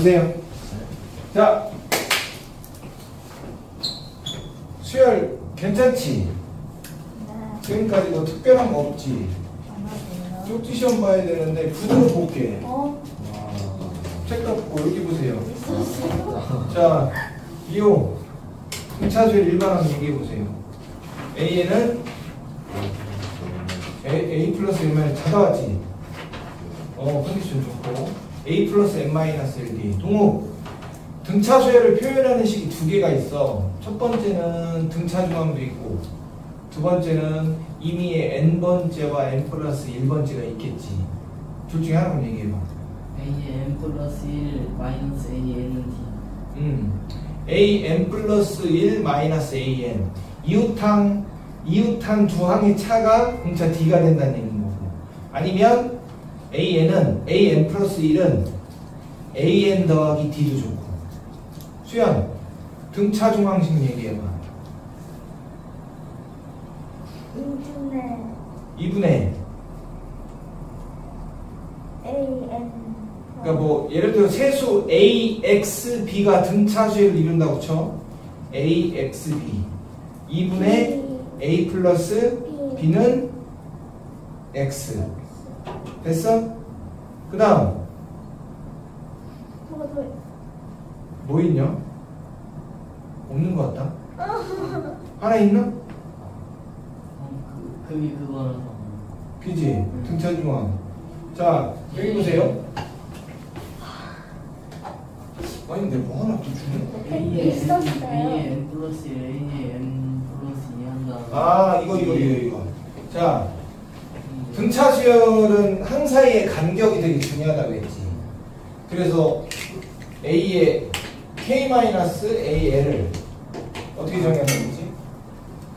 보세요. 자, 수열 괜찮지? 지금까지 뭐 특별한 거 없지? 쪽지 시험 봐야 되는데 구도로 볼게. 책 갖고 여기 보세요. 자, 이용 등차수열 일반항 얘기해 보세요. A에는 A 플러스 1만 찾아왔지? 컨디션 좋고 A 플러스 N-1D 동욱 등차수열을 표현하는 식이 두 개가 있어. 첫 번째는 등차중앙도 있고 두 번째는 임의의 N번째와 N 플러스 1번째가 있겠지. 둘 중에 하나만 얘기해봐. A의 N 플러스 1 마이너스 AN은 D. AN 플러스 1 마이너스 AN 이웃항 두 항의 차가 공차 D가 된다는 얘기인 거고, 아니면 AN은 AN 플러스 1은 AN 더하기 D도 좋고. 수연 등차 중앙식 얘기해봐. 2분의 AN. 그러니까 뭐 예를 들어 세수 AXB가 등차수열을 이룬다고 쳐. AXB 2분의 A 플러스 B는 X. 됐어? 그 다음 뭐가 더 뭐 있냐? 없는 것 같다. 하나 있나? 그게 그거라서. 그지? 등차 중앙. 자, 여기 보세요. 아니 근데 뭐 하나 또 주는 거야? A의 N 플러스 1 A의 N 플러스 2 한다. 아, 이거. 자, 등차 수열은 항 사이의 간격이 되게 중요하다고 했지. 그래서 A의 K-AL을 어떻게 정의하는 거지?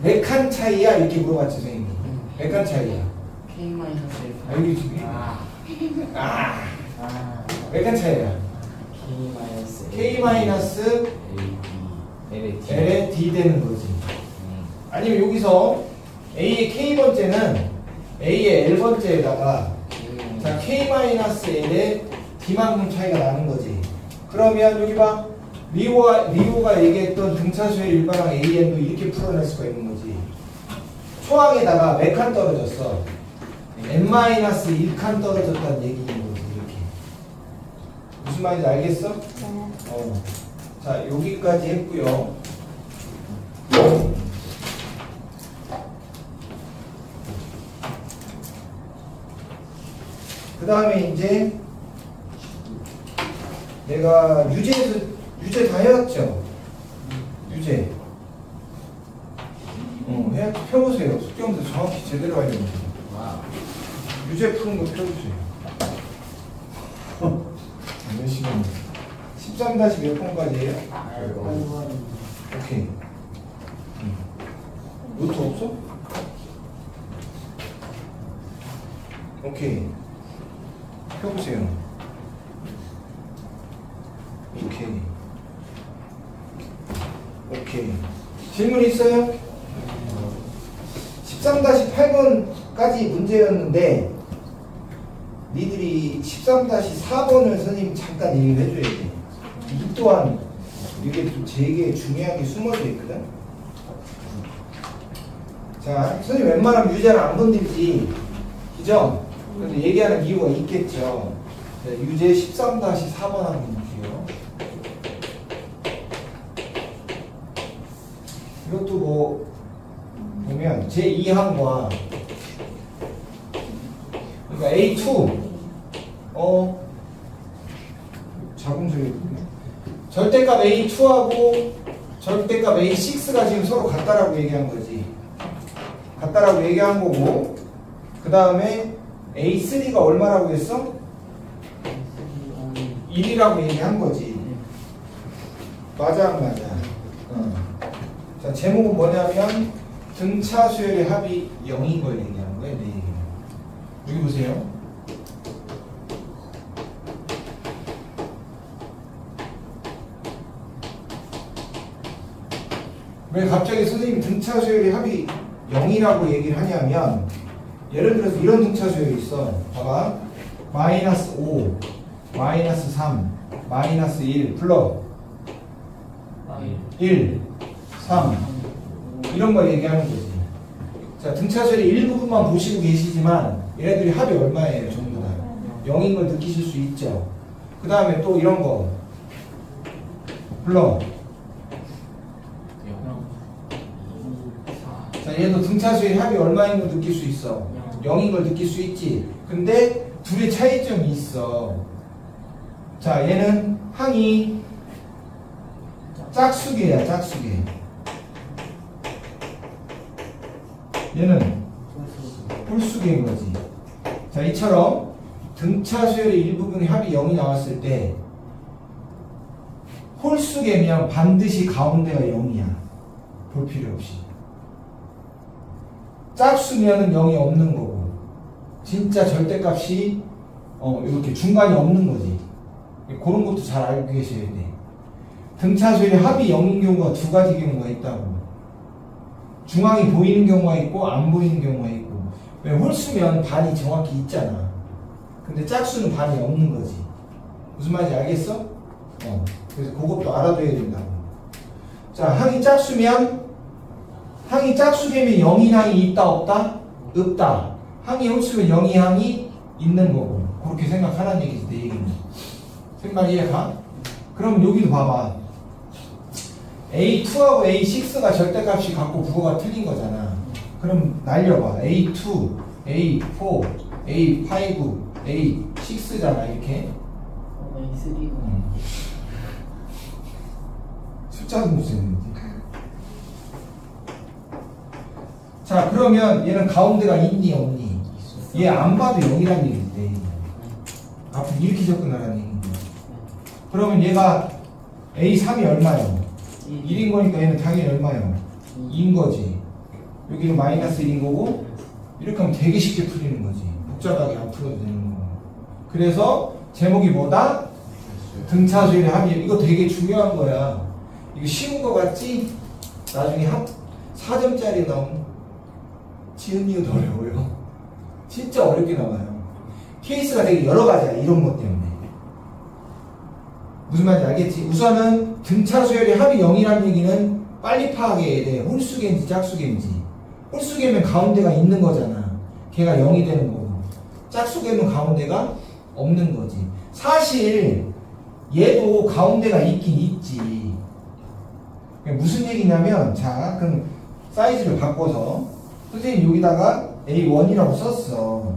몇 칸 차이야? 이렇게 물어봤지, 선생님이. 몇 칸 차이야? K 마이너스 1. 아, 여기 지금. 몇 칸 차이야? K-AL의 D 되는 거지. 아니면 여기서 A의 K번째는 A의 L번째에다가 자, K-L의 D만큼 차이가 나는 거지. 그러면 여기 봐. 리오가 얘기했던 등차수의 일반항 AN도 이렇게 풀어낼 수가 있는 거지. 초항에다가 몇 칸 떨어졌어? N-1칸 떨어졌다는 얘기인 거지. 이렇게. 무슨 말인지 알겠어? 네. 자, 여기까지 했고요. 그 다음에 이제 내가 유제 다 해왔죠? 유제. 펴보세요. 숙제하면서 정확히 제대로 하려면. 유제 푸는 거 펴주세요. 몇 시간? 13-몇 번까지예요? 오케이. 노트 없어? 오케이. 펴보세요. 오케이. 질문 있어요? 13-8번까지 문제였는데 니들이 13-4번을 선생님이 잠깐 얘기를 해줘야 돼. 이 또한 이게 또 되게 중요하게 숨어져 있거든. 자, 선생님 웬만하면 유제를 안 건들지, 그죠? 근데 얘기하는 이유가 있겠죠. 자, 유제 13-4번 한번 볼게요. 이것도 뭐 보면 제2항과 그러니까 A2 자궁소리 절대값 A2하고 절대값 A6가 지금 서로 같다라고 얘기한 거지. 같다라고 얘기한 거고, 그 다음에 A3가 얼마라고 했어? 1이라고 얘기한 거지. 맞아 안 맞아? 자, 제목은 뭐냐면 등차 수열의 합이 0인 걸 얘기하는 거예요. 네. 여기 보세요. 왜 갑자기 선생님이 등차 수열의 합이 0이라고 얘기를 하냐면, 예를 들어서 이런 등차 수열이 있어. 봐봐. -5 마이너스 3, 마이너스 1, 플러 1, 3 이런 걸 얘기하는 거지. 자, 등차수열의 일부분만 보시고 계시지만 얘네들이 합이 얼마예요? 전부 다 0인 걸 느끼실 수 있죠. 그 다음에 또 이런 거 플러. 자, 얘도 등차수의 합이 얼마인 걸 느낄 수 있어? 0인 걸 느낄 수 있지. 근데 둘의 차이점이 있어. 자, 얘는 항이 짝수계야, 짝수계. 얘는 홀수계인 거지. 자, 이처럼 등차수열의 일부분의 합이 0이 나왔을 때 홀수계면 반드시 가운데가 0이야. 볼 필요 없이. 짝수면은 0이 없는 거고, 진짜 절대값이 이렇게 중간이 없는 거지. 그런 것도 잘 알고 계셔야 돼. 등차수열의 합이 0인 경우가 두 가지 경우가 있다고. 중앙이 보이는 경우가 있고 안 보이는 경우가 있고. 왜 홀수면 반이 정확히 있잖아. 근데 짝수는 반이 없는 거지. 무슨 말인지 알겠어? 그래서 그것도 알아둬야 된다고. 자, 항이 짝수면, 항이 짝수계면 0인 항이 있다 없다? 없다. 항이 홀수면 0인 항이 있는 거고. 그렇게 생각하라는 얘기지, 내 얘기는. 생각 이해가? 그럼 여기도 봐봐. A2하고 A6가 절대값이 같고 부호가 틀린 거잖아. 그럼 날려봐. A2, A4, A5, A6잖아, 이렇게. A3. 숫자도 못 쓰는지. 자, 그러면 얘는 가운데가 있니 없니? 얘 안 봐도 0이라는 얘기인데 앞으로 이렇게 접근하라는 얘기인데. 그러면 얘가 A3이 얼마예요? 1인 거니까 얘는 당연히 얼마예요? 2인 거지. 여기는 마이너스 1인 거고, 이렇게 하면 되게 쉽게 풀리는 거지. 복잡하게 안 풀어도 되는 거. 그래서 제목이 뭐다? 등차수열의 합이. 이거 되게 중요한 거야. 이거 쉬운 거 같지? 나중에 4점짜리 나오면 지은 이유도 어려워요. 진짜 어렵게 나와요. 케이스가 되게 여러 가지야, 이런 것 때문에. 무슨 말인지 알겠지? 우선은 등차수열의 합이 0이라는 얘기는 빨리 파악해야 돼. 홀수계인지 짝수계인지. 홀수계면 가운데가 있는 거잖아. 걔가 0이 되는 거고. 짝수계면 가운데가 없는 거지. 사실 얘도 가운데가 있긴 있지. 무슨 얘기냐면, 자, 그럼 사이즈를 바꿔서 선생님 여기다가 A1이라고 썼어.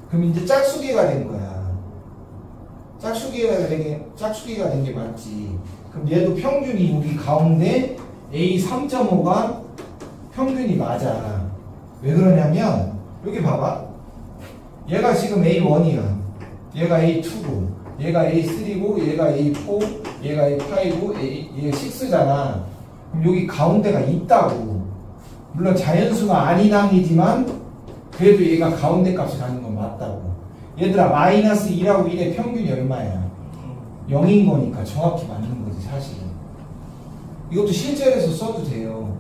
그럼 이제 짝수계가 된 거야. 짝수계가 된 게 맞지. 그럼 얘도 평균이 여기 가운데 A3.5가 평균이 맞아. 왜 그러냐면 여기 봐봐. 얘가 지금 A1이야. 얘가 A2고 얘가 A3고 얘가 A4 얘가 A5고 얘가 6잖아. 그럼 여기 가운데가 있다고. 물론 자연수가 아닌 항이지만 그래도 얘가 가운데 값이 가는 건 맞다고. 얘들아, 마이너스 2하고 1의 평균이 얼마야? 0인 거니까 정확히 맞는 거지, 사실은. 이것도 실전에서 써도 돼요.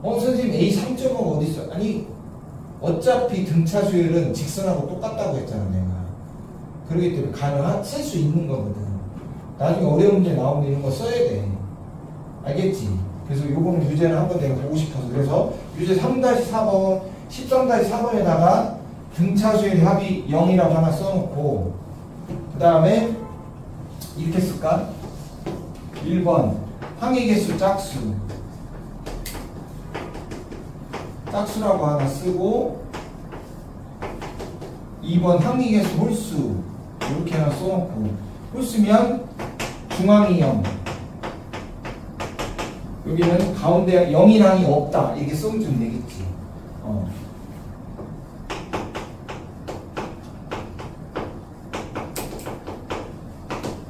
선생님 A3.5가 어딨어? 아니, 어차피 등차수열은 직선하고 똑같다고 했잖아, 내가. 그렇기 때문에 쓸 수 있는 거거든. 나중에 어려운 문제 나오면 이런 거 써야 돼. 알겠지? 그래서 요거는 유제를 한번 내가 보고 싶어서. 그래서 유제 3-4번, 13-4번에다가 등차수열의 합이 0이라고 하나 써놓고, 그 다음에 이렇게 쓸까? 1번 항의개수 짝수, 짝수라고 하나 쓰고, 2번 항의개수 홀수 이렇게 하나 써놓고, 홀수면 중앙이 0, 여기는 가운데 0인 항이 없다, 이렇게 써주면 되겠지.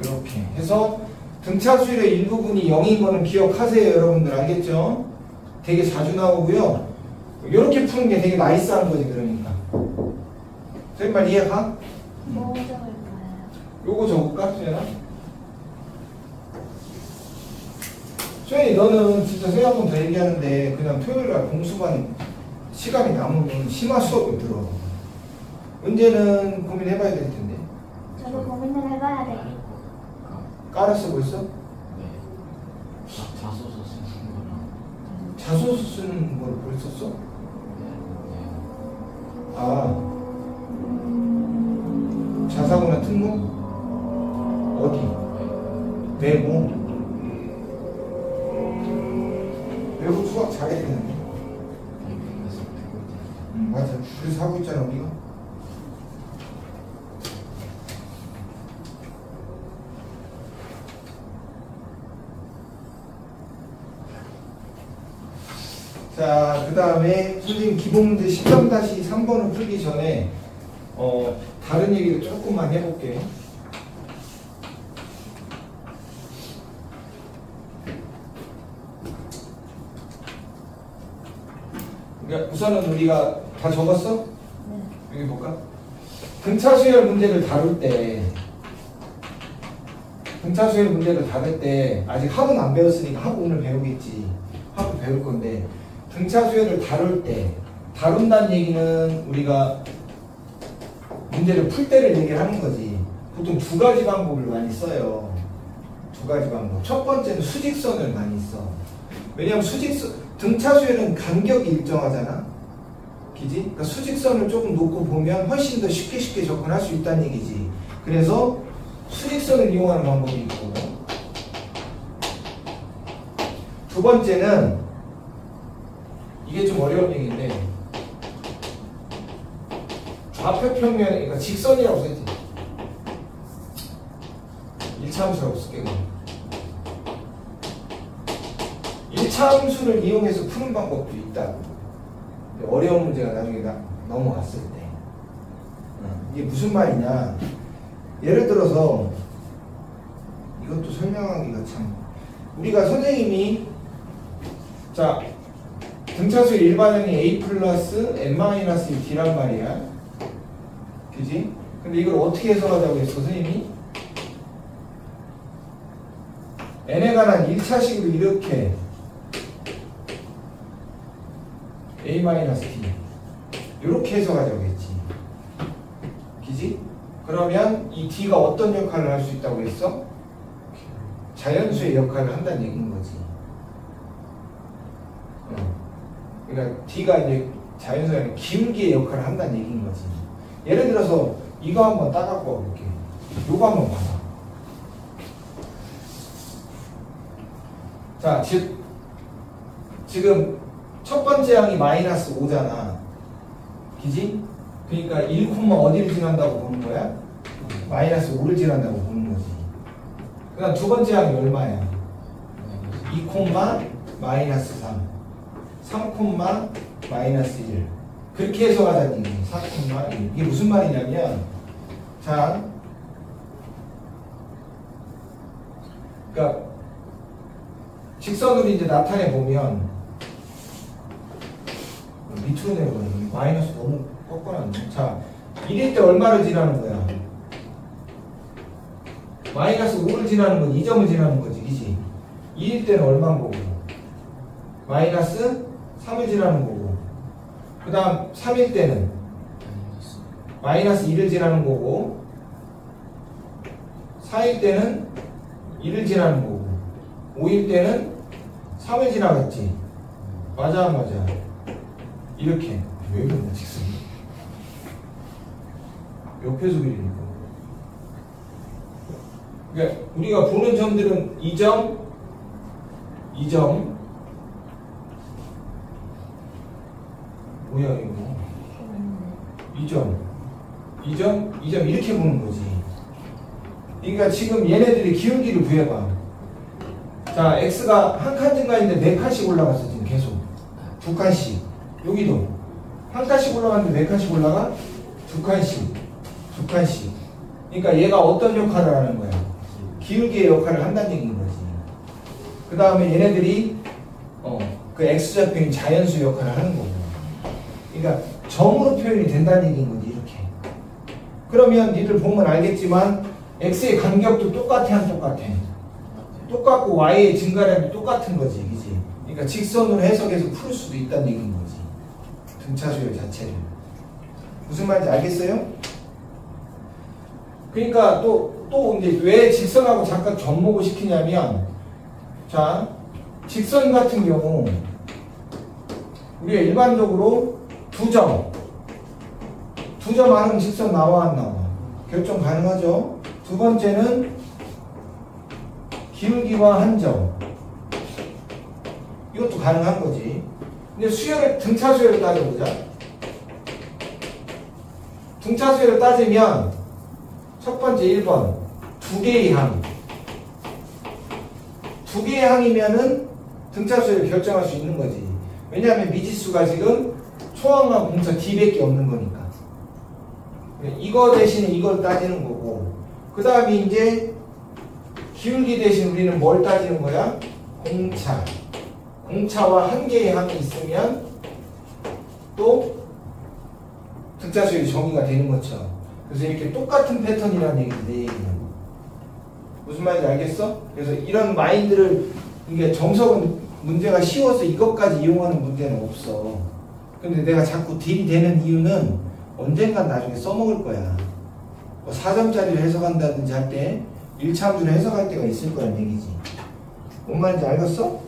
이렇게 해서 등차수열의 일부분이 0인 거는 기억하세요, 여러분들. 알겠죠? 되게 자주 나오고요. 이렇게 푸는 게 되게 나이스한 거지. 그러니까 선생님 말 이해가? 뭐 적을까요? 요거 적을까? 수연아? 수연이 너는 진짜 세 한 번 더 얘기하는데 그냥 토요일날 공수만 시간이 남으면 심화 수업을 들어. 문제는 고민해봐야 될 텐데. 저도 고민을 해봐야 돼. 깔았어 벌써? 네. 자소서 쓰는 거랑. 자소서 쓰는 걸 벌써 써? 네. 아 자사고나 특무? 어디? 외고? 외고 수학 잘해야 되는데. 맞아. 그래서 하고 있잖아 우리가. 자, 그 다음에 선생님 기본문제 13-3번을 풀기 전에 다른 얘기를 조금만 해볼게. 그러니까 우선은 우리가 다 적었어? 네. 여기 볼까? 등차 수열 문제를 다룰 때 아직 합은 안 배웠으니까 합 오늘 배우겠지. 합을 배울 건데 등차 수열을 다룰 때 다룬다는 얘기는 우리가 문제를 풀 때를 얘기를 하는 거지. 보통 두 가지 방법을 많이 써요. 두 가지 방법. 첫 번째는 수직선을 많이 써. 왜냐하면 등차 수열은 간격이 일정하잖아. 그지? 그러니까 수직선을 조금 놓고 보면 훨씬 더 쉽게 접근할 수 있다는 얘기지. 그래서 수직선을 이용하는 방법이 있고, 두 번째는 이게 좀 어려운 얘기인데 좌표평면, 그러니까 직선이라고 써있지. 1차함수라고 쓸게. 1차함수를 이용해서 푸는 방법도 있다. 어려운 문제가 나중에 넘어갔을 때 이게 무슨 말이냐, 예를 들어서 이것도 설명하기가 참, 우리가 선생님이 자 등차수 일반형이 a 플러스 n-1d란 말이야. 그지? 근데 이걸 어떻게 해석하자고 했어 선생님이? n에 관한 1차식으로 이렇게 a-d 이렇게 해석하자고 했지. 그지? 그러면 이 d가 어떤 역할을 할 수 있다고 했어? 자연수의 역할을 한다는 얘기인 거지. 그러니까 d가 이제 자연수의 아니라 기울기의 역할을 한다는 얘기인 거지. 예를 들어서 이거 한번 따갖고 와볼게. 요거 한번 봐봐. 자, 지금 첫 번째 항이 마이너스 5잖아. 그지? 그러니까 1, 어디를 지난다고 보는 거야? 마이너스 5를 지난다고 보는 거지. 그 다음 두 번째 항이 얼마야? 2, 마이너스 3. 3, 마이너스 1. 그렇게 해석하자는 얘기. 4, 1. 이게 무슨 말이냐면, 자, 그러니까 직선으로 이제 나타내 보면 밑으로 내려가는 마이너스 너무 꺾어놨네. 자, 1일 때 얼마를 지나는 거야? 마이너스 5를 지나는 건 2점을 지나는 거지, 그지? 2일 때는 얼마인 거고? 마이너스 3을 지나는 거고. 그 다음 3일 때는 마이너스 2를 지나는 거고, 4일 때는 1을 지나는 거고, 5일 때는 3을 지나갔지. 맞아, 안 맞아? 이렇게. 왜 그러냐, 직선이? 옆에서 그리니까. 그러니까 우리가 보는 점들은 2점, 2점. 뭐야, 이거? 2점, 2점, 2점 이렇게 보는 거지. 그러니까 지금 얘네들이 기울기를 구해봐. 자, x가 한 칸 증가했는데 4칸씩 올라갔어, 지금 계속. 2칸씩. 여기도. 한 칸씩 올라갔는데 4칸씩 올라가? 2칸씩. 2칸씩. 그러니까 얘가 어떤 역할을 하는 거야? 기울기의 역할을 한다는 얘기인 거지. 그 다음에 얘네들이, 그 x좌표인 자연수 역할을 하는 거고. 그러니까 점으로 표현이 된다는 얘기인 거지, 이렇게. 그러면 니들 보면 알겠지만, x의 간격도 똑같아, 안 똑같아? 똑같고 y의 증가량도 똑같은 거지, 그지? 그러니까 직선으로 해석해서 풀 수도 있다는 얘기인 거지. 등차수열 자체를. 무슨 말인지 알겠어요? 그러니까 또 이제 왜 직선하고 잠깐 접목을 시키냐면, 자, 직선 같은 경우 우리가 일반적으로 두 점 하는 직선 나와 안 나와? 결정 가능하죠? 두 번째는 기울기와 한 점, 이것도 가능한 거지. 근데 수열을 등차 수열을 따져보자. 등차 수열을 따지면 첫 번째 1번 두 개의 항, 두 개의 항이면은 등차 수열을 결정할 수 있는 거지. 왜냐하면 미지수가 지금 초항과 공차 D밖에 없는 거니까. 이거 대신에 이걸 따지는 거고, 그 다음에 이제 기울기 대신 우리는 뭘 따지는 거야? 공차와 한 개의 항이 있으면 또 등차 수열이 정의가 되는 것처럼. 그래서 이렇게 똑같은 패턴이라는 얘기지, 내 얘기는. 무슨 말인지 알겠어? 그래서 이런 마인드를, 이게 정석은 문제가 쉬워서 이것까지 이용하는 문제는 없어. 근데 내가 자꾸 딜이 되는 이유는 언젠간 나중에 써먹을 거야. 뭐 4점짜리를 해석한다든지 할 때 1차 함수를 해석할 때가 있을 거란 얘기지. 뭔 말인지 알겠어?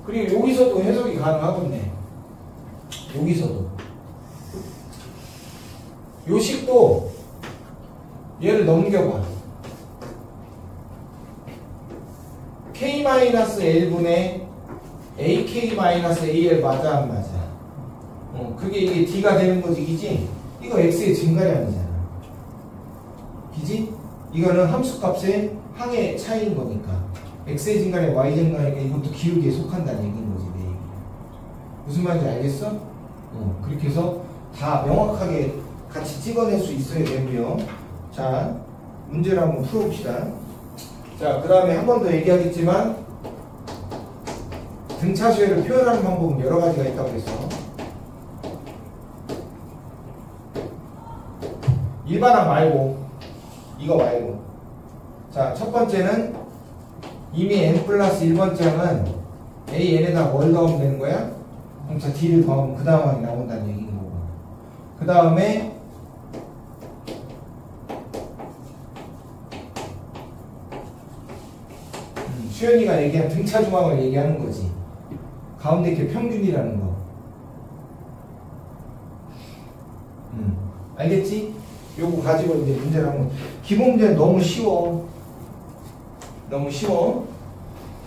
그리고 여기서도 해석이 가능하겠네. 여기서도. 요식도 얘를 넘겨봐. K-L분의 AK-AL 맞아 안 맞아? 그게 이게 D가 되는 거지, 그지? 이거 X의 증가량이잖아. 그지? 이거는 함수값의 항의 차이인 거니까. X의 증가량, Y 증가량이니까 이것도 기울기에 속한다는 얘기인 거지, 내 얘기. 무슨 말인지 알겠어? 그렇게 해서 다 명확하게 같이 찍어낼 수 있어야 되고요. 자, 문제를 한번 풀어봅시다. 자, 그 다음에 한 번 더 얘기하겠지만, 등차 수열을 표현하는 방법은 여러 가지가 있다고 해서 일반항 말고, 이거 말고. 자, 첫 번째는 이미 n 플러스 1번째 항은 a,n에다 뭘 더하면 되는 거야? 공차 d를 더하면 그 다음 항이 나온다는 얘기인 거고. 그 다음에 수연이가 얘기한 등차 중앙을 얘기하는 거지. 가운데 게 평균이라는 거. 알겠지? 요거 가지고 이제 문제를 한번. 기본 문제는 너무 쉬워. 너무 쉬워.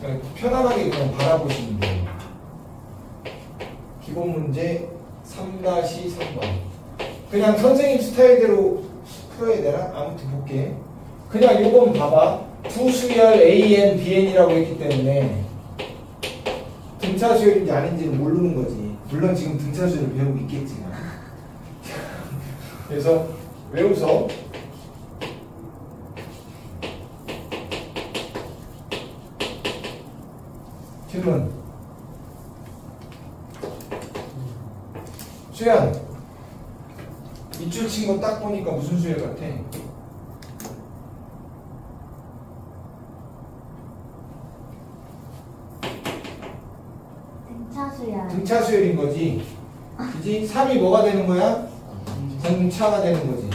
그냥 편안하게 그냥 바라보시면 돼요. 기본 문제 3-3번. 그냥 선생님 스타일대로 풀어야 되나? 아무튼 볼게. 그냥 요건 봐봐. 두 수열 AN, BN이라고 했기 때문에 등차 수열인지 아닌지는 모르는 거지. 물론 지금 등차 수열을 배우고 있겠지만. 그래서 왜 웃어? 질문. 수연, 밑줄 친 거 딱 보니까 무슨 수열 같아? 등차 수열인 거지. 그지? 3이 뭐가 되는 거야? 등차가 되는 거지.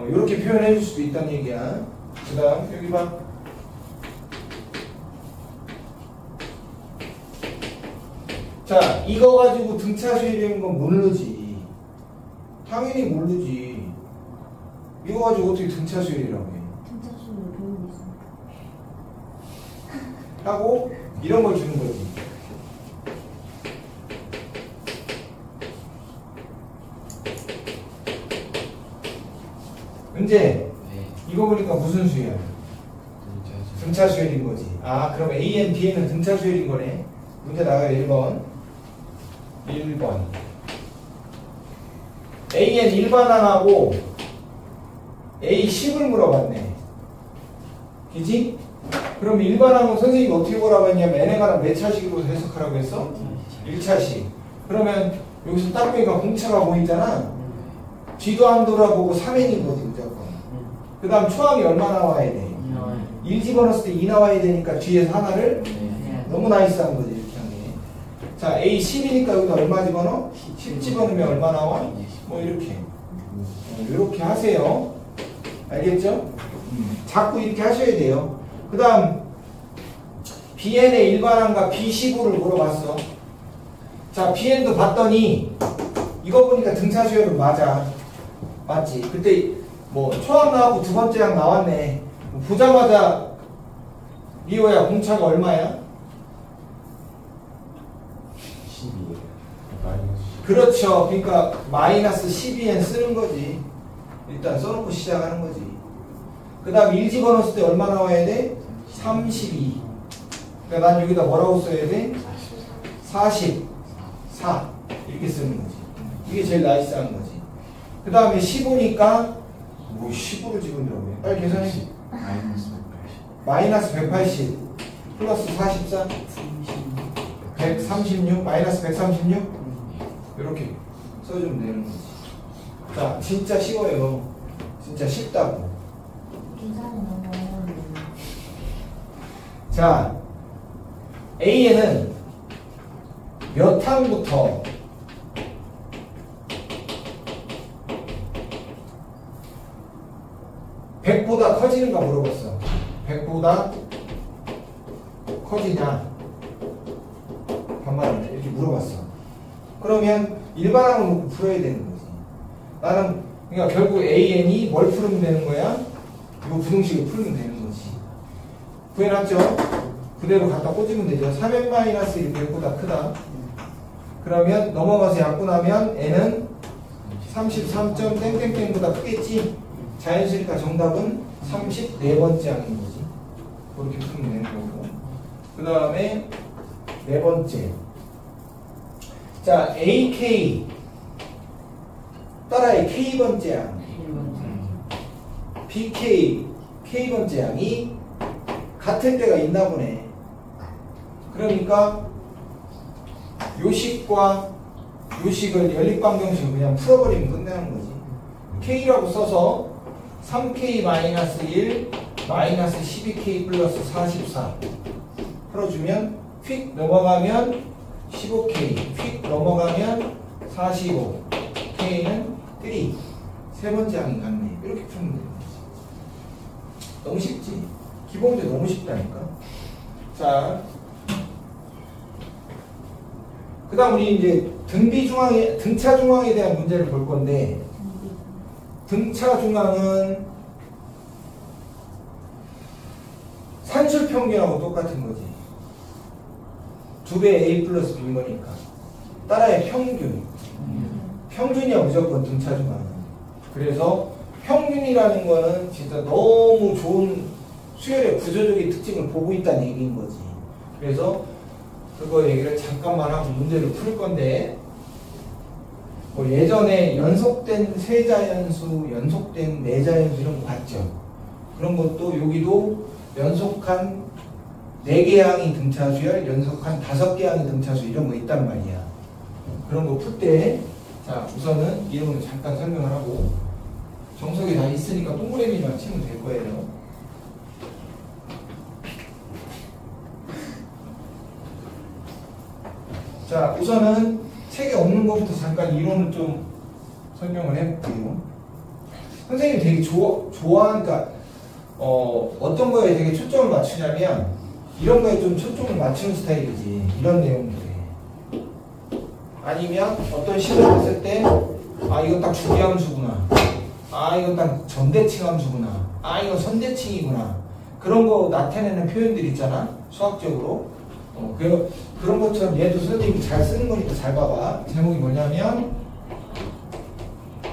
이렇게 표현해 줄 수도 있다는 얘기야. 그 다음, 여기 봐. 자, 이거 가지고 등차 수열이라는 건 모르지. 당연히 모르지. 이거 가지고 어떻게 등차 수열이라고 해? 등차 수열을 배우고 있습니다. 하고, 이런 걸 주는 거지. 은재, 이거 보니까 무슨 수열? 등차 수열인 거지. 아, 그럼 AN, BN은 등차 수열인 거네. 문제 나가요. 1번. AN 일반항하고 A10을 물어봤네. 그지? 그럼 일반항은 선생님이 어떻게 보라고 했냐면 n에 관한 몇 차식으로 해석하라고 했어? 1차식. 그러면 여기서 딱 보니까 공차가 보이잖아. 뒤도 안 돌아보고 3n인 거지 무조건. 그 다음 초항이 얼마 나와야 돼? 1 집어넣었을 때 2 나와야 되니까 뒤에서 하나를 너무 나이스한 거지 이렇게 하는 게. 자 A 10이니까 여기다 얼마 집어넣어? 10 집어넣으면 얼마 나와? 뭐 이렇게 이렇게 하세요. 알겠죠? 자꾸 이렇게 하셔야 돼요. 그 다음 BN의 일반항과 B15를 물어봤어. 자 BN도 봤더니 이거 보니까 등차 수열은 맞지. 그때 뭐 초항 나왔고 두 번째 항 나왔네. 보자마자 리오야 공차가 얼마야? 12. 마이너스 그렇죠. 그러니까 마이너스 12엔 쓰는 거지. 일단 써놓고 시작하는 거지. 그 다음 1 집어넣었을 때 얼마 나와야 돼? 32. 그러니까 난 여기다 뭐라고 써야 돼? 44 이렇게 쓰는 거지. 이게 제일 나이스한 거지. 그 다음에 15니까 뭐 15를 집어넣으라고 해. 빨리 계산해. 마이너스 180. 마이너스 180 플러스 44 136 마이너스 136 이렇게 써주면 되는 거지. 자 진짜 쉬워요. 진짜 쉽다고. 계산이 너무 어려운데. 자 A에는 몇 항부터 (100보다) 커지는가 물어봤어. 100보다 커지냐 반말인데 이렇게 물어봤어. 그러면 일반항을 놓고 풀어야 되는 거지. 나는 그러니까 결국 AN이 뭘 풀면 되는 거야? 이거 부등식을 풀면 되는 거지. 구해놨죠? 그대로 갖다 꽂으면 되죠. 3n-1이 100보다 크다. 그러면 넘어가서 약분하면 n은 33. 땡땡땡보다 크겠지? 자연스니까 정답은 34번째 항인 거지. 그렇게 풀면 되는 거고. 그 다음에 네 번째. 자, AK 따라의 K번째 항. BK K번째 항이 같을 때가 있나 보네. 그러니까 요식과 요식을 연립방정식을 그냥 풀어버리면 끝나는 거지. K라고 써서 3K-1 마이너스 12K 플러스 44 풀어주면 휙 넘어가면 15K 휙 넘어가면 45 K는 3 세 번째 항이 같네. 이렇게 풀면 되는 거지. 너무 쉽지? 기본 문제 너무 쉽다니까. 자, 그 다음 우리 이제 등차 중앙에 대한 문제를 볼 건데, 등차 중앙은 산술 평균하고 똑같은 거지. 2배 A 플러스 B인 거니까. 따라의 평균. 평균이야 무조건 등차 중앙은. 그래서 평균이라는 거는 진짜 너무 좋은 수열의 구조적인 특징을 보고 있다는 얘기인 거지. 그래서 그거 얘기를 잠깐만 하고 문제를 풀 건데, 뭐 예전에 연속된 세자연수, 연속된 네자연수 이런 거 봤죠? 그런 것도 여기도 연속한 4개 항이 등차수열, 연속한 5개 항이 등차수 이런 거 있단 말이야. 그런 거 풀 때, 자 우선은 이름을 잠깐 설명을 하고, 정석이 다 있으니까 동그라미만 치면 될 거예요. 자 우선은 책에 없는 것부터 잠깐 이론을 좀 설명을 해볼게요. 선생님이 되게 좋아하니까 어떤 거에 되게 초점을 맞추냐면 이런 거에 좀 초점을 맞추는 스타일이지. 이런 내용들에. 아니면 어떤 시험을 했을 때 아 이건 딱 주기함수구나, 아 이건 딱 전대칭 함수구나, 아 이건 선대칭이구나, 그런 거 나타내는 표현들 있잖아 수학적으로. 그런 것처럼 얘도 선생님이 잘 쓰는 거니까 잘 봐봐. 제목이 뭐냐면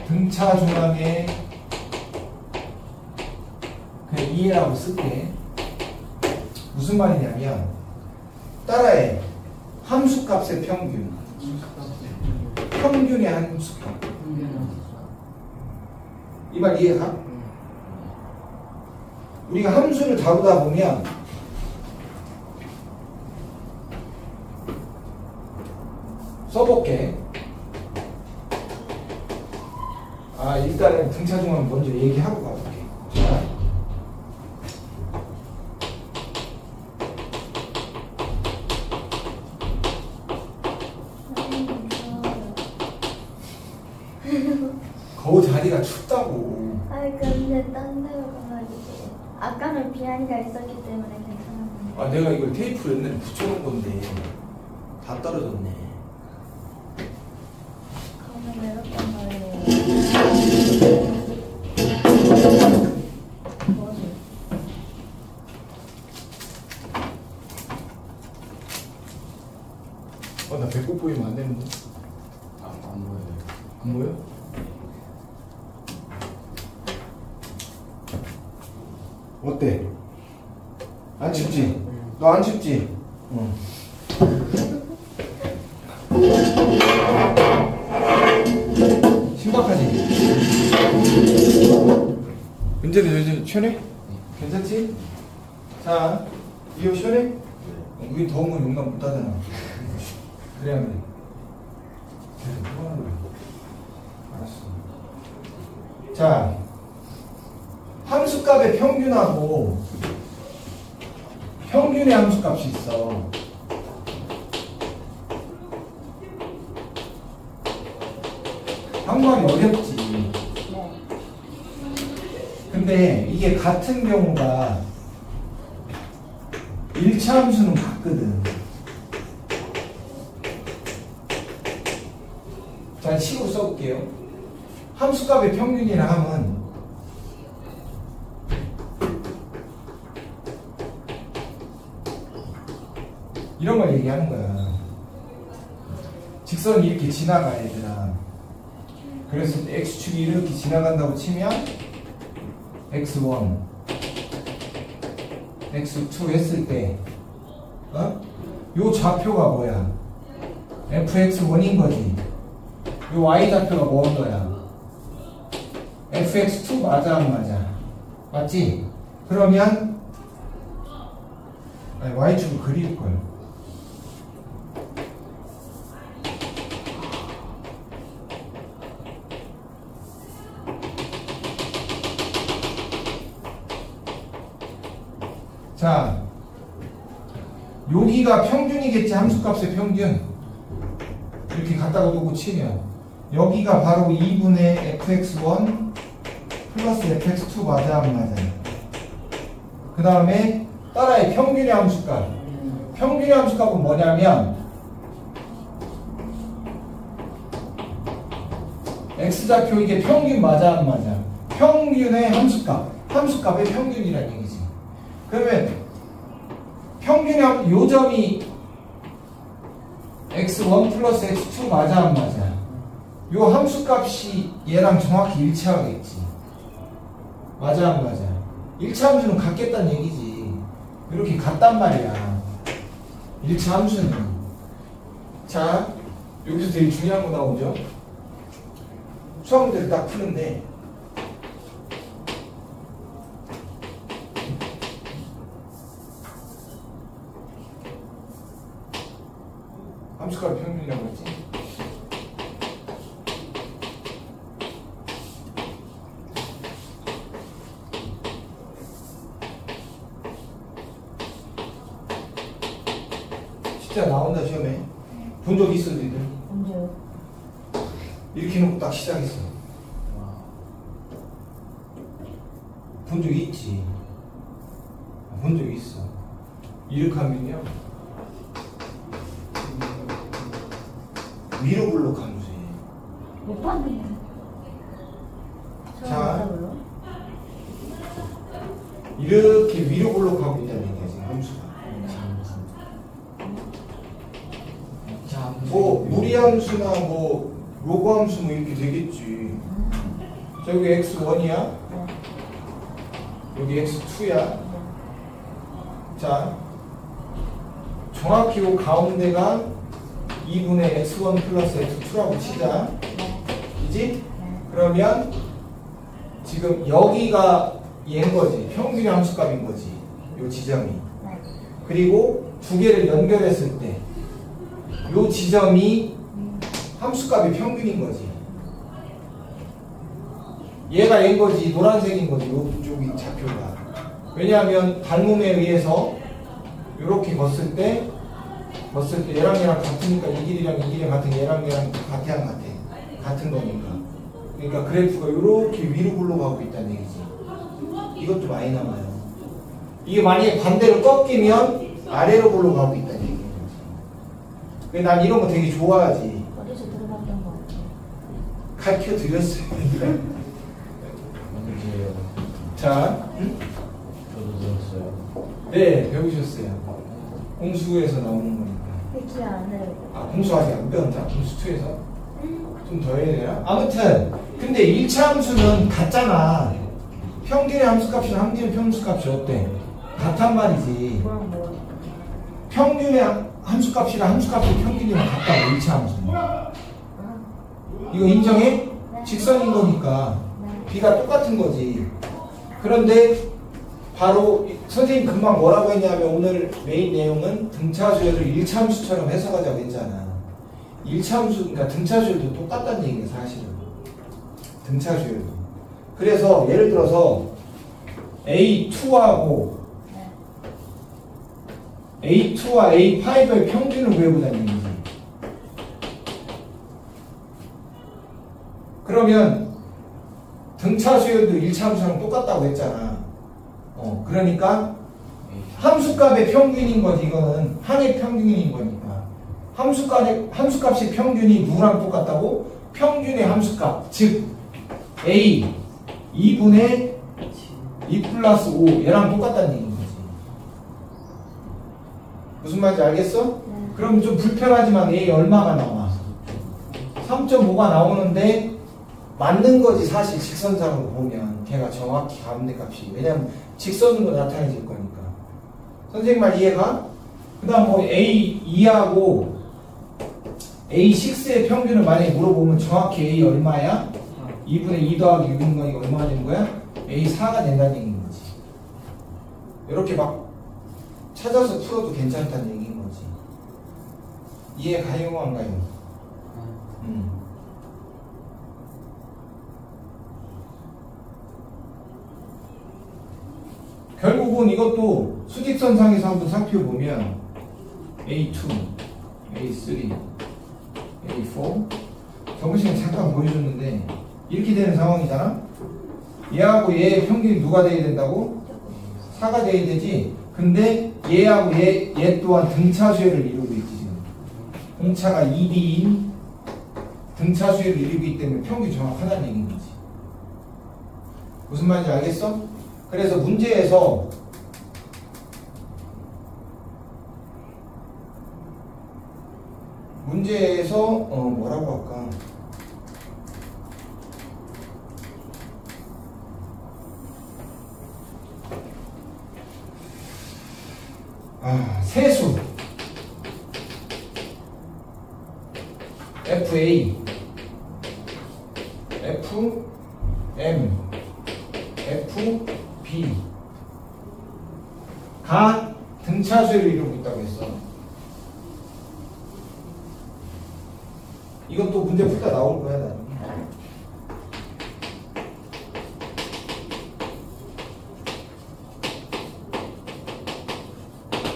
등차 중앙에 그냥 이해라고 쓸게. 무슨 말이냐면 따라해. 함수값의 평균. 평균의 함수값. 이 말 이해가? 우리가 함수를 다루다 보면 써볼게. 일단은 등차 중앙 먼저 얘기하고 가볼게. 자, 너 자리가 춥다고. 아니 근데 딴 데로 가가지고 아까는 비하인드가 있었기 때문에 괜찮았는데. 아 내가 이걸 테이프로 옛날에 붙여놓은 건데 다 떨어졌네. 그러면 외롭단 말이에요. 뭐지? 나 배꼽 보이면 안 되는데. 안 보여요. 안 보여? 어때? 안 춥지? 너 안 춥지? 응. 심각하지? 은재도 요즘 시원해? 괜찮지? 자, 이거 시원해? 우리 더운 건 용납 못 하잖아. 그래야 그래. 계속 토하는 거야. 알았어. 자, 함수값의 평균하고 평균의 함수값이 있어. 한국말이 어렵지. 네. 근데 이게 같은 경우가 1차 함수는 같거든. 자, 식으로 써볼게요. 함수값의 평균이라 함은 이런 걸 얘기하는 거야. 직선이 이렇게 지나가, 얘들아. 그래서 x축이 이렇게 지나간다고 치면 x1, x2 했을 때 요 좌표가 뭐야? fx1인 거지. 요 y 좌표가 뭐인 거야? fx2 맞아 안 맞아? 맞지? 그러면 아니, y축을 그릴걸. 자, 여기가 평균이겠지. 함수값의 평균. 이렇게 갖다가 놓고 치면 여기가 바로 2분의 fx1 플러스 fx2 맞아 안 맞아? 그 다음에 따라해. 평균의 함수값. 평균의 함수값은 뭐냐면 x좌표 이게 평균 맞아 안 맞아? 평균의 함수값. 함수값의 평균이라는 얘기지. 그러면 평균의 요점이 x1 플러스 x2 맞아 안 맞아? 요 함수값이 얘랑 정확히 일치하겠지. 맞아 안 맞아? 1차 함수는 같겠다는 얘기지. 이렇게 같단 말이야. 1차 함수는. 자, 여기서 되게 중요한 거 나오죠? 수학 문제를 딱 푸는데 함수값 평균이라고 했지? 진짜 나온다 시험에. 본 적 있어 너희들? 언제요? 이렇게 놓고 딱 시작했어. 본 적 있지? 본 적 있어. 이렇게 하면요 위로 블록 함수예요. 못 봤는데. 자, 이렇게 위로 블록하고 있다는 얘기야 지금 함수가. 뭐 무리함수나 뭐 로그함수 뭐 이렇게 되겠지. 자, 여기 x1이야. 여기 x2야. 자, 정확히 요 가운데가 2분의 x1 플러스 x2라고 치자. 이지? 그러면 지금 여기가 얘인 거지. 평균의 함수값인 거지. 요 지점이. 그리고 두 개를 연결했을 때 요 지점이 함수값의 평균인 거지. 얘가 얘인 거지. 노란색인 거지. 요쪽이 좌표가. 왜냐하면 닮음에 의해서 요렇게 걷을 때 얘랑 얘랑 같으니까 이 길이랑 이 길이 같은 얘랑 얘랑 같아 안 같아? 같은 거니까. 그러니까 그래프가 이렇게 위로 굴러가고 있다는 얘기지. 이것도 많이 남아요. 이게 만약에 반대로 꺾이면 아래로 굴러가고 있다는 얘기인 거지. 근데 난 이런 거 되게 좋아하지. 어디서 들어봤던 거 같아. 가르쳐 드렸어요. 문제예요. 자, 응? 저도 들었어요. 네, 배우셨어요. 공수에서 나오는 거니까. 왜 기억 안 나요? 아, 공수 아직 안 배웠나? 공수 2에서? 좀 더 해야 되나? 아무튼 근데 1차 함수는 같잖아. 평균의 함수값이랑 함수의 평수값이 어때? 같단 말이지. 뭐랑 뭐? 평균의 함수값이랑 함수값의 평균이랑 같다고 1차 함수는. 이거 인정해? 네. 직선인 거니까 네. B가 똑같은 거지. 그런데 바로 선생님 금방 뭐라고 했냐면 오늘 메인 내용은 등차수열을 1차 함수처럼 해석하자고 했잖아. 1차 함수, 그러니까 등차수열도 똑같다는 얘기예요, 사실은. 등차수열도. 그래서 예를 들어서 A2하고 A2와 A5의 평균을 구해보자는 얘기지. 그러면 등차수열도 1차 함수랑 똑같다고 했잖아. 그러니까 함수값의 평균인 거지. 이거는 항의 평균인 거니까. 함수값의 평균이 누구랑 똑같다고? 평균의 함수값, 즉 A 2분의 2 플러스 5 얘랑 똑같다는 얘기인 거지. 무슨 말인지 알겠어? 네. 그럼 좀 불편하지만 A 얼마가 나와? 3.5가 나오는데 맞는 거지. 사실 직선상으로 보면 걔가 정확히 가운데 값이. 왜냐면 직선으로 나타내질 거니까. 선생님 말 이해가? 그 다음 뭐 A2하고 A6의 평균을 만약에 물어보면 정확히 A 얼마야? 2분의 2 더하기 6인 거니까 얼마가 되는 거야? A4가 된다는 얘기인 거지. 이렇게 막 찾아서 풀어도 괜찮다는 얘기인 거지. 이해 가요 안 가요? 결국은 이것도 수직선상에서 한번 살펴보면 A2, A3, A4 저번 시간에 잠깐 보여줬는데 이렇게 되는 상황이잖아. 얘하고 얘의 평균이 누가 돼야 된다고? 4가 돼야 되지. 근데 얘하고 얘 또한 등차수열을 이루고 있지. 지금 공차가 2D인 등차수열을 이루기 때문에 평균이 정확하다는 얘기인 거지. 무슨 말인지 알겠어? 그래서 문제에서 뭐라고 할까? 세수 FA FM FB가 등차수열을 이루고 있다고 했어. 이것도 문제 풀다 나올 거야, 나는.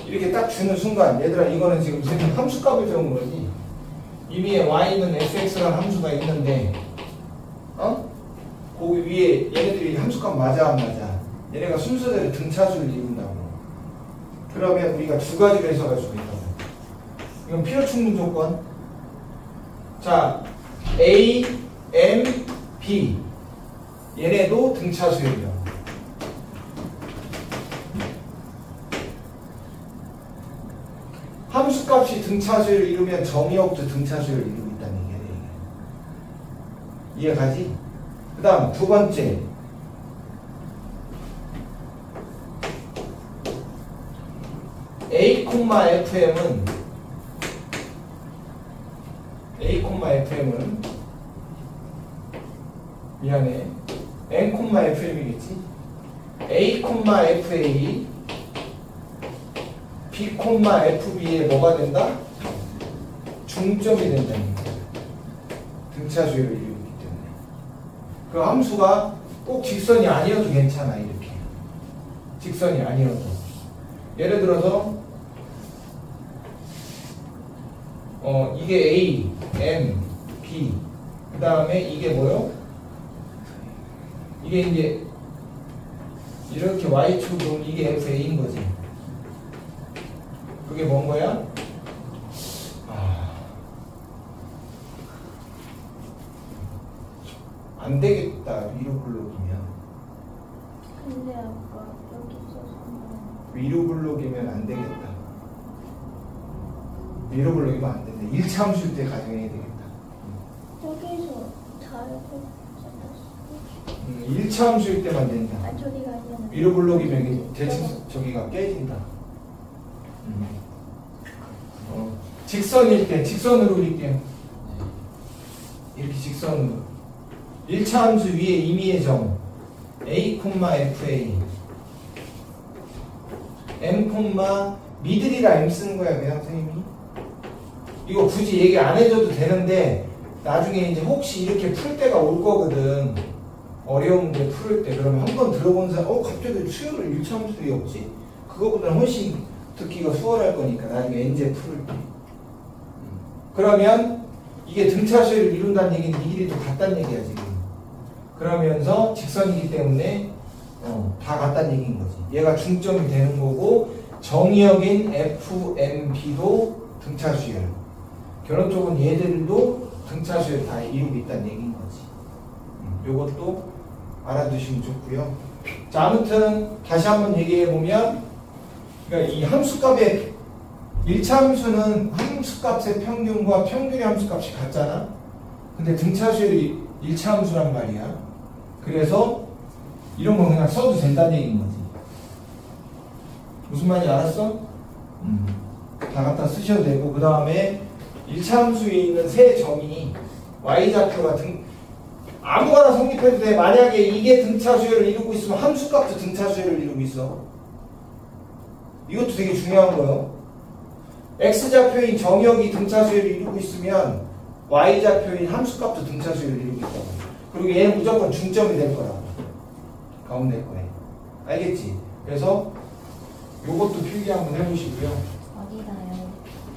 이렇게 딱 주는 순간, 얘들아, 이거는 지금 함수값을 적은 거지. 이미 y는 fx라는 함수가 있는데, 거기 위에 얘네들이 함수값 맞아, 안 맞아? 얘네가 순서대로 등차수를 이룬다고. 그러면 우리가 두 가지로 해석할 수가 있다고. 이건 필요 충분 조건. 자, A, M, B 얘네도 등차수열이야. 함수값이 등차수열을 이루면 정의역도 등차수열을 이루고 있다는 얘기야. 이해가지? 그 다음 두 번째 A,FM은 미안해 N,FM이겠지. A,FA B,FB에 뭐가 된다? 중점이 된다는 거야. 등차수열을 이루기 때문에. 그 함수가 꼭 직선이 아니어도 괜찮아. 이렇게 직선이 아니어도. 예를 들어서 이게 A, M, B 그 다음에 이게 뭐요? 이게 이제 이렇게 y축 그럼 이게 fa인 거지. 그게 뭔 거야? 안 되겠다. 위로 블록이면. 근데 아까 여기 있어서 위로 블록이면 안 되겠다. 위로 블록이면 안 된다. 1차 함수일 때 가정해야 되겠다. 여기서 다르고 1차 함수일 때만 된다. 아 저기가 아니라 위로 블록이면 이게 대칭 저기가 깨진다. 직선일 때 직선으로 그릴게요. 이렇게 직선으로. 1차 함수 위에 임의의 점 a, fa m, 미들이라 m 쓰는 거야 그냥 선생님이. 이거 굳이 얘기 안 해줘도 되는데 나중에 이제 혹시 이렇게 풀 때가 올 거거든. 어려운 문제 풀을 때. 그러면 한번 들어본 사람 갑자기 수요를 1차 함수 왜 없지? 그거보다는 훨씬 듣기가 수월할 거니까 나중에 n제 풀을 때. 그러면 이게 등차 수요를 이룬다는 얘기는 이 길이도 같다는 얘기야 지금. 그러면서 직선이기 때문에 다 같다는 얘기인 거지. 얘가 중점이 되는 거고 정의역인 FMB도 등차 수열. 결론적으로 얘들도 등차 수열 다 이루고 있다는 얘기인 거지. 요것도 알아두시면 좋고요. 자, 아무튼 다시 한번 얘기해 보면, 그러니까 이 함수값의 1차 함수는 함수값의 평균과 평균의 함수값이 같잖아. 근데 등차 수열이 1차 함수란 말이야. 그래서 이런 거 그냥 써도 된다는 얘기인 거지. 무슨 말인지 알았어? 다 갖다 쓰셔도 되고, 그 다음에 1차 함수에 있는 세 점이 y좌표가 아무거나 성립해도 돼. 만약에 이게 등차 수열을 이루고 있으면 함수값도 등차 수열을 이루고 있어. 이것도 되게 중요한 거예요. x좌표인 정역이 등차 수열을 이루고 있으면 y좌표인 함수값도 등차 수열을 이루고 있다고. 그리고 얘는 무조건 중점이 될 거라고. 가운데 거에. 알겠지? 그래서 요것도 필기 한번 해보시고요. 어디가요?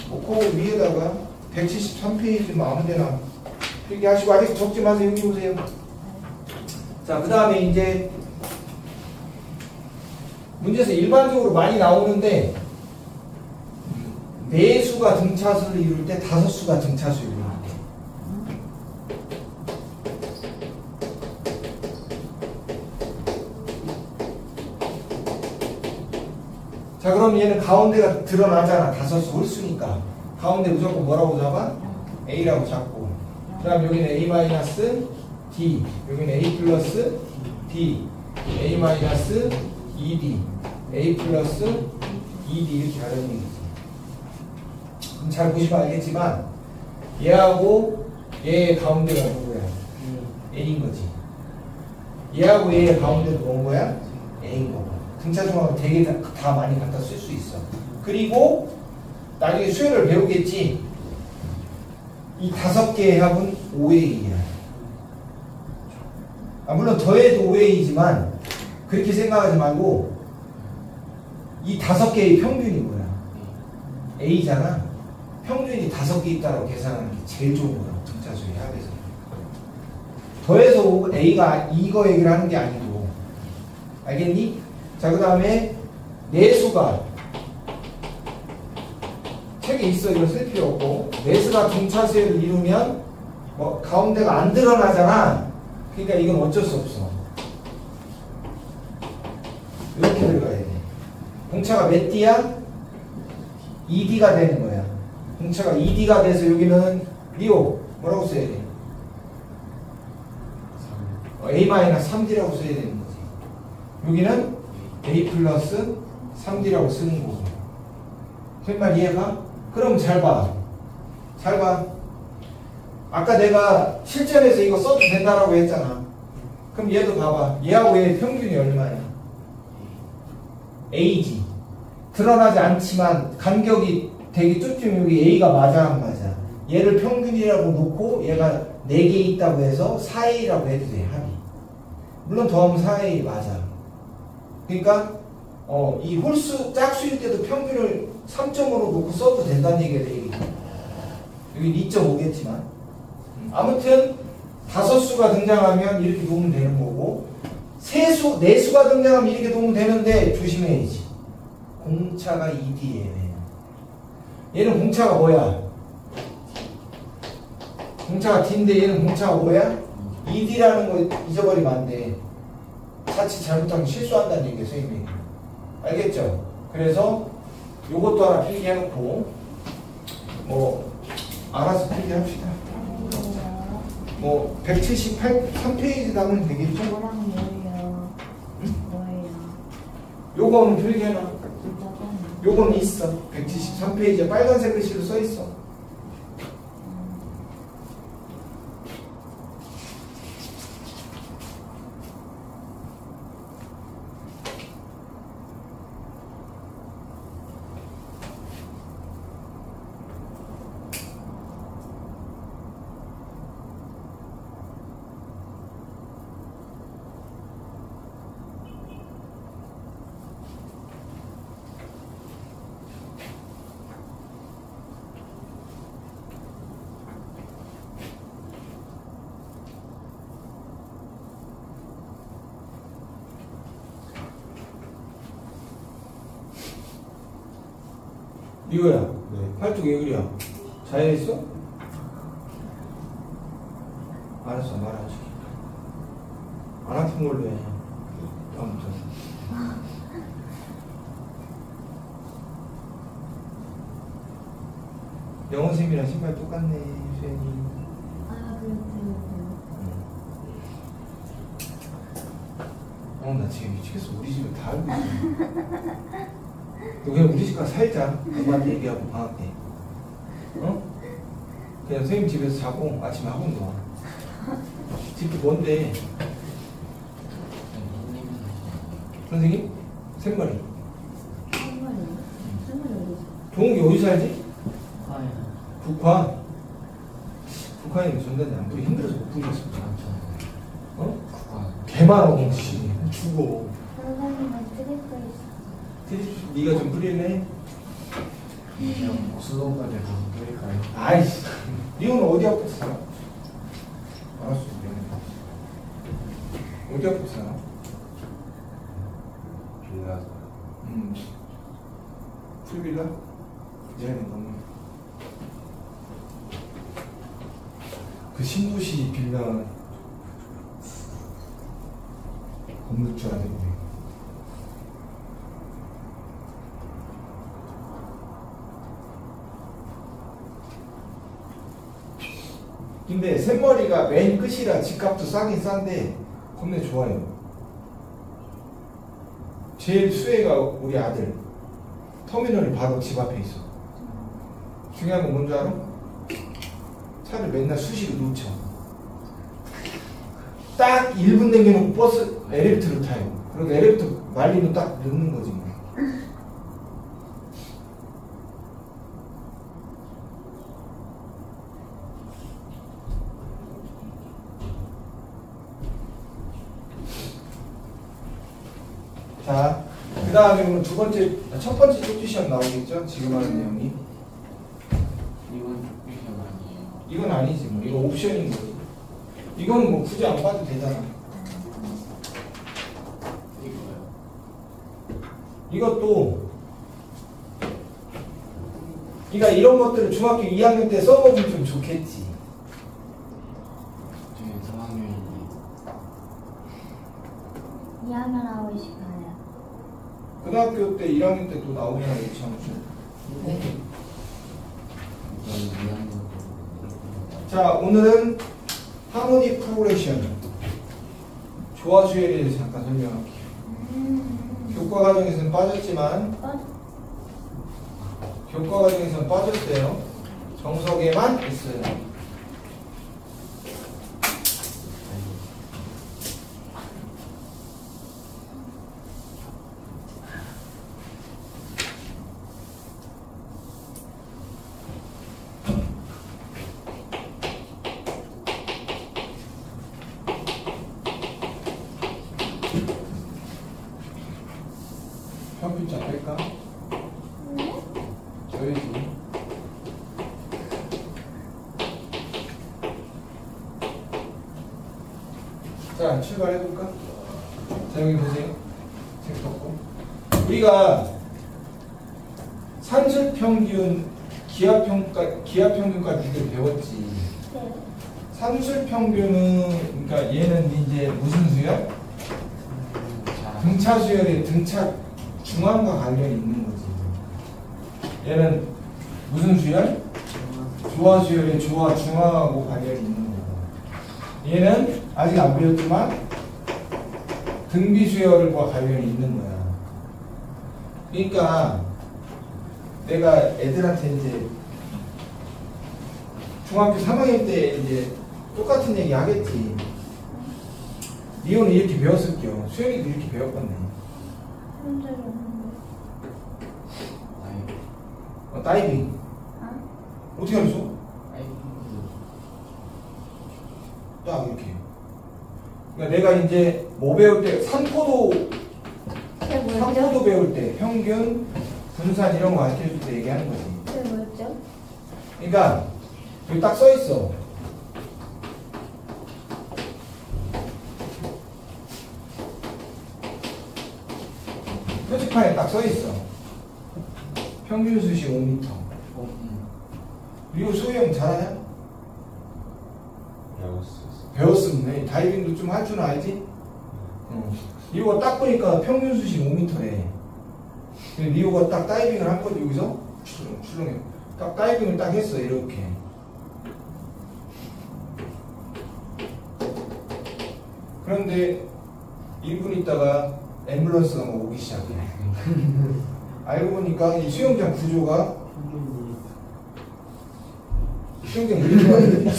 그 위에다가 173페이지 아무 데나 필기하시고, 아직 적지 마세요. 여기 보세요. 자, 그 다음에 이제 문제에서 일반적으로 많이 나오는데 4수가 등차수를 이룰 때 5수가 등차수를 이룰 때. 자, 그럼 얘는 가운데가 드러나잖아. 5수 홀수니까 가운데 무조건 뭐라고 잡아? A라고 잡고, 그 다음 여기는 A-D, 여기는 A 플러스 D, A-2D, A 플러스 2D 이렇게 가려는 거지. 그럼 잘 보시면 알겠지만 얘하고 얘의 가운데가 누구야? A인 거지. 얘하고 얘의 가운데도 뭔 거야? A인 거고. 등차 중앙은 되게 다 많이 갖다 쓸 수 있어. 그리고 나중에 수열을 배우겠지. 이 5개의 합은 5A야. 물론 더해도 5A이지만 그렇게 생각하지 말고 이 5개의 평균이 뭐야? A잖아. 평균이 5개 있다고 계산하는 게 제일 좋은 거야. 등차수의 합에서. 더해서 A가 이거 얘기를 하는 게 아니고. 알겠니? 자, 그 다음에 내수가 책에 있어. 이거 쓸 필요 없고, 내수가 등차수를 이루면 뭐 가운데가 안 드러나잖아. 그러니까 이건 어쩔 수 없어. 이렇게 들어가야 돼. 공차가 몇 D야? 2D가 되는 거야. 공차가 2D가 돼서 여기는 리오 뭐라고 써야 돼? A-3D라고 써야 되는 거지. 여기는 A 플러스 3D라고 쓰는 거고. 정말 이해가? 그럼 잘 봐. 잘 봐. 아까 내가 실전에서 이거 써도 된다라고 했잖아. 그럼 얘도 봐봐. 얘하고 얘의 평균이 얼마야? A지. 드러나지 않지만 간격이 되게 쭈쭈 여기 A가 맞아 안 맞아? 얘를 평균이라고 놓고 얘가 4개 있다고 해서 4A라고 해도 돼. 합이. 물론 더하면 4A 맞아. 그러니까 이 홀수 짝수일 때도 평균을 3점으로 놓고 써도 된다는 얘기가 돼. 여기 2.5겠지만 아무튼 5수가 등장하면 이렇게 놓으면 되는 거고, 세수, 내수가 등장하면 이렇게 도움 되는데 조심해야지. 공차가 2D에. 얘는 공차가 뭐야? 공차가 D인데 얘는 공차가 뭐야? 2D라는 거 잊어버리면 안 돼. 자칫 잘못하면 실수한다는 얘기예요, 선생님이. 알겠죠? 그래서 요것도 하나 필기해놓고 뭐 알아서 필기합시다. 뭐 178페이지 나면 되겠죠? 뭐랑 뭐예요? 뭐예요? 요거는 필기해놔. 이거는 요거는 있어. 173페이지에 빨간색 글씨로 써있어. 이거야. 네. 팔뚝 왜 그래? 자연했어? 알았어, 말하지. 안 아픈 걸로 해. 아무튼. 영어 선생님이랑 신발 똑같네, 수현이. 아 그렇군요. 나 지금 미치겠어. 우리 집에 다 알고 있어. 너 그냥 우리 집 가서 살자. 엄마한테 얘기하고 방학 때. 어? 그냥 선생님 집에서 자고 아침에 학원도 와. 집도 뭔데? 선생님? 샘머리. 생머리 어디서? 동욱이 어디 살지? 과연 북화. 북한이 전단지 안 보기 힘들어서 못 보겠어. 어? 개만 씨 죽어. 선생님은 트리플 있어. 네가 좀 뿌리네. 그냥 수동까지 다 뿌릴까요? 아이씨. 니는 어디 아프고 살아? 알았어. 어디 아프고 살아? 빌라서. 풀빌라? 얘는 너무. 그 신도시 빌라 건물주 아니고. 근데 샘머리가 맨 끝이라 집값도 싸긴 싼데 겁내 좋아요. 제일 수혜가 우리 아들. 터미널이 바로 집 앞에 있어. 중요한 건 뭔지 알아? 차를 맨날 수시로 놓쳐. 딱 1분 남겨놓고 버스 엘리베이터를 타요. 그리고 엘리베이터 말리면 딱 넣는 거지. 자, 그 다음에 그러면 첫 번째 쪽지 시험 나오겠죠? 지금 하는 내용이. 이건 fiction 아니에요. 이건 아니지 뭐. 이거 옵션인 거지. 이건 뭐 굳이 안 봐도 되잖아. 이거요. 이것도 그러니까 이런 것들을 중학교 2학년 때 써보면 좀 좋겠지. 저희 3학년인데 2학년하고 싶어요. 고등학교 때 1학년 때 또 나오긴 하겠지. 저는 2학년 자, 오늘은 하모니 프로그레션 조화수에 대해서 잠깐 설명할게요. 교과 과정에서는 빠졌지만 교과 과정에서는 빠졌대요. 정석에만 있어요. 컴퓨터 뺄까? 저희지. 자, 출발해볼까? 자, 여기 보세요. 책 덮고. 우리가 산술평균, 기하평균까지 이걸 배웠지. 네. 산술평균은, 그러니까 얘는 이제 무슨 수열? 등차 수열의 등차 중앙과 관련이 있는 거지. 얘는 무슨 수열? 조화 수열의 조화 중앙하고 관련이 있는 거고. 얘는 아직 안 배웠지만 등비 수열과 관련이 있는 거야. 그러니까 내가 애들한테 이제 중학교 3학년 때 이제 똑같은 얘기 하겠지. 리오는 이렇게 배웠을게요. 수영이도 이렇게 배웠겠네. 그런 적이 없는데. 다이빙. 아? 어떻게 알았어? 딱 이렇게. 그러니까 내가 이제 뭐 배울 때 산포도 배울 때 평균, 분산 이런 거 가르쳐줄 때 얘기하는 거지. 그게 뭐였죠? 그러니까 여기 딱 써 있어. 표지판에 딱 써 있어. 평균 수시 5m. 리오 수영 잘하냐? 배웠으면 해. 다이빙도 좀 할 줄 알지? 리오가 딱 보니까 평균 수시 5m래. 리오가 딱 다이빙을 한 거지, 여기서? 출렁해. 딱 다이빙을 딱 했어, 이렇게. 그런데 1분 있다가 앰뷸런스가 막 오기 시작해. 알고 보니까 이 수영장 구조가 수영장 이렇게 많은데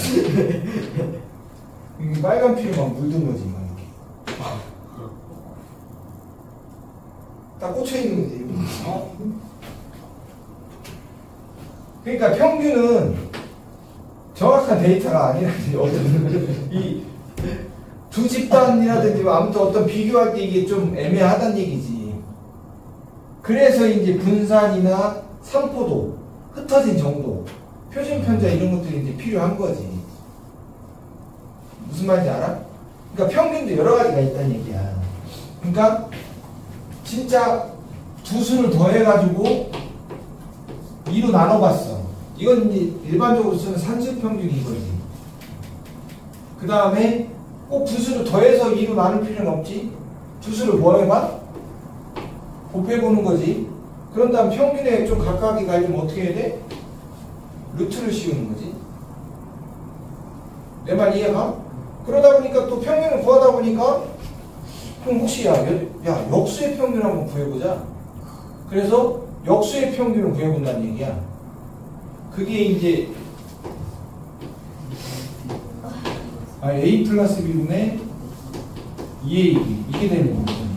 빨간 피로 막 물든 거지, 막 이렇게. 딱 꽂혀 있는 거지. 그러니까 평균은 정확한 데이터가 아니라든지 어떤 이 두 집단이라든지 아무튼 어떤 비교할 때 이게 좀 애매하다는 얘기지. 그래서 이제 분산이나 산포도, 흩어진 정도, 표준 편자 이런 것들이 이제 필요한 거지. 무슨 말인지 알아? 그러니까 평균도 여러 가지가 있다는 얘기야. 그러니까 진짜 두 수를 더해가지고 2로 나눠봤어. 이건 이제 일반적으로 쓰는 산술평균인 거지. 그 다음에 꼭 두 수를 더해서 2로 나눌 필요는 없지. 두 수를 뭐 해봐? 곱해보는 거지. 그런 다음 평균에 좀 가까이 가려면 어떻게 해야 돼? 루트를 씌우는 거지. 내 말 이해가? 그러다 보니까 또 평균을 구하다 보니까 그럼 혹시 야 역수의 평균 한번 구해보자. 그래서 역수의 평균을 구해본다는 얘기야. 그게 이제 A 플러스 B분의 2AB 이게 되는 거거든요.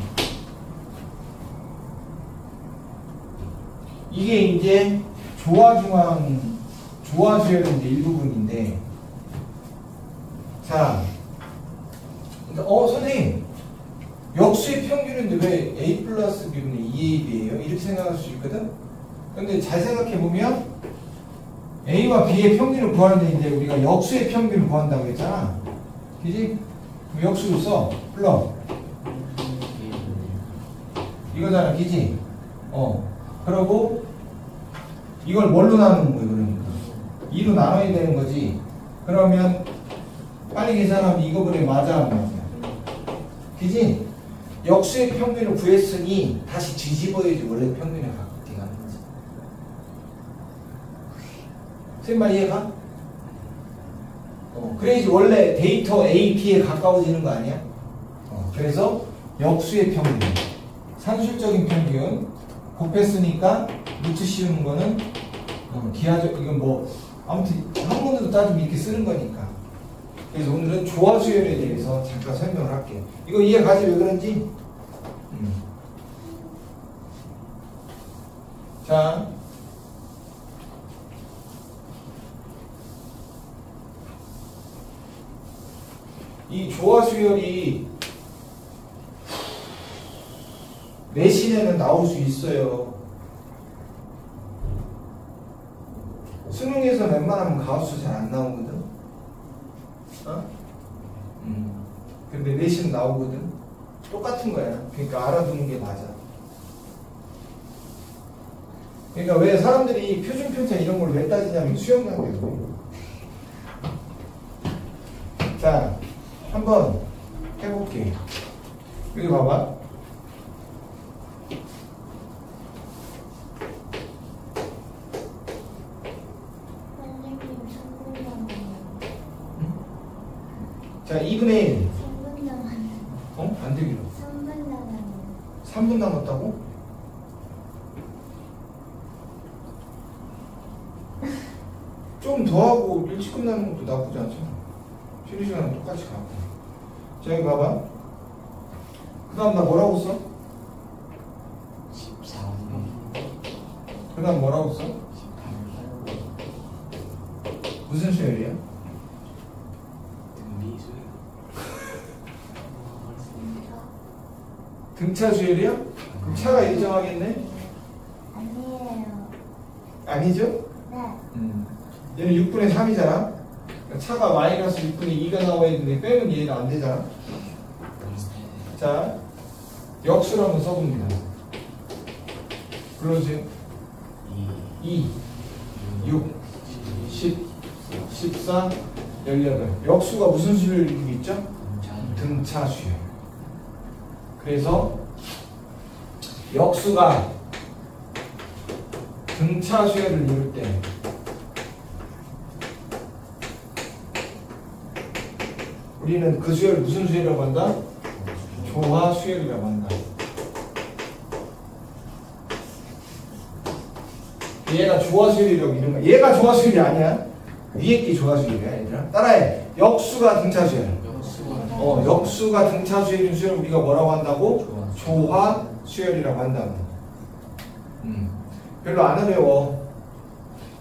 이게 이제 조화중앙 조화수열의 이제 일부분인데, 자, 선생님 역수의 평균인데 왜 A 플러스 B분의 2AB예요? 이렇게 생각할 수 있거든. 근데 잘 생각해 보면 A와 B의 평균을 구하는데 이제 우리가 역수의 평균을 구한다고 했잖아. 그지? 역수를 써. 불러. 이거잖아. 그지? 그러고 이걸 뭘로 나누는 거예요? 그러니까 2로 나눠야 되는 거지. 그러면 빨리 계산하면 이거보다 맞아 안 맞아? 그지? 역수의 평균을 구했으니 다시 뒤집어야지 원래 평균에 가깝게 가는 거지. 선생님 말 이해가? 그래야지 원래 데이터 A, B에 가까워지는 거 아니야? 그래서 역수의 평균, 산술적인 평균 곱했으니까 루트 씌우는 거는 기하적, 이건 뭐 아무튼 학문으로 따지면 이렇게 쓰는 거니까. 그래서 오늘은 조화수열에 대해서 잠깐 설명을 할게요. 이거 이해가지 왜 그런지? 자, 이 조화수열이 내신에는 나올 수 있어요. 수능에서 웬만하면 가우스 잘 안 나오거든. 근데 내신 나오거든. 똑같은 거야. 그러니까 알아두는 게 맞아. 그러니까 왜 사람들이 표준 편차 이런 걸 왜 따지냐면 수영 단계로. 자, 한번 해볼게. 여기 봐봐. 선생님 3분 남았네요. 자, 2분의 1. 3분 남았네요. 어? 안 되기로. 3분 남았네요. 3분 남았다고? 좀 더 하고 일찍 끝나는 것도 나쁘지 않잖아. 쉬는 시간은 똑같이 가고. 자, 여기 봐봐. 그 다음 나 뭐라고 써? 14분. 그 다음 뭐라고 써? 18분. 무슨 수열이야? 등비수. 등차 수열이야? 그럼 차가 일정하겠네? 아니에요. 아니죠? 네. 얘는 6분의 3이잖아? 차가 마이너스 6분의 2가 나와야 되는데 빼면 얘가 안 되잖아? 자, 역수를 한번 써봅니다. 불러주세요. 2, 6, 10, 14, 18. 역수가 무슨 수열이 있죠? 등차 수열. 그래서 역수가 등차 수열을 이룰 때 우리는 그 수열을 무슨 수열이라고 한다? 조화 수열이라고 한다. 얘가 조화 수열이라고 이런 거야. 얘가 조화 수열이 아니야. 위에 게 조화 수열이야, 얘들아. 따라해. 역수가 등차 수열. 역수가 등차 수열인 수열을 우리가 뭐라고 한다고? 조화 수열이라고 한다고. 별로 안 어려워.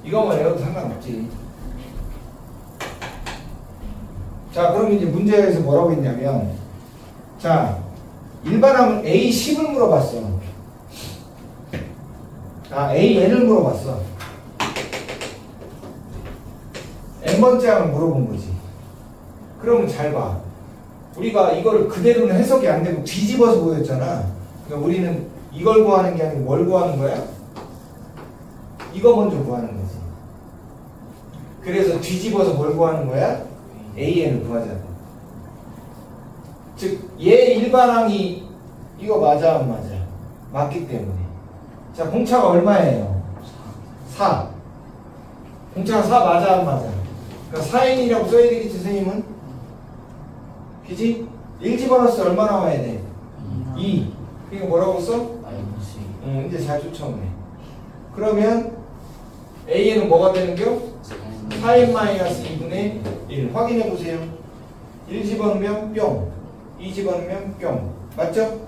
이거만 외워도 상관없지. 자, 그럼 이제 문제에서 뭐라고 했냐면, 자, 일반항은 A10을 물어봤어. AN을 물어봤어. n번째 항을 물어본 거지. 그러면 잘 봐. 우리가 이걸 그대로는 해석이 안 되고 뒤집어서 보였잖아. 그러니까 우리는 이걸 구하는 게 아니고 뭘 구하는 거야? 이거 먼저 구하는 거지. 그래서 뒤집어서 뭘 구하는 거야? AN을 구하자고. 즉, 얘 일반항이 이거 맞아 안 맞아? 맞기 때문에. 자, 공차가 얼마예요? 4. 공차가 4 맞아 안 맞아? 그러니까 4n이라고 써야 되겠지, 선생님은? 그지? 1 집어넣었을 때 얼마 나와야 돼? 2. 그러니까 뭐라고 써? 이제 잘 쫓아오네. 그러면 AN은 뭐가 되는겨? 4n-2분의 1. 확인해 보세요. 1 집어넣으면 뿅, 2 집어넣으면 뿅. 맞죠?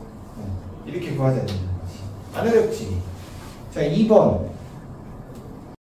이렇게 구하자 되는 거지. 안 어렵지? 자, 2번.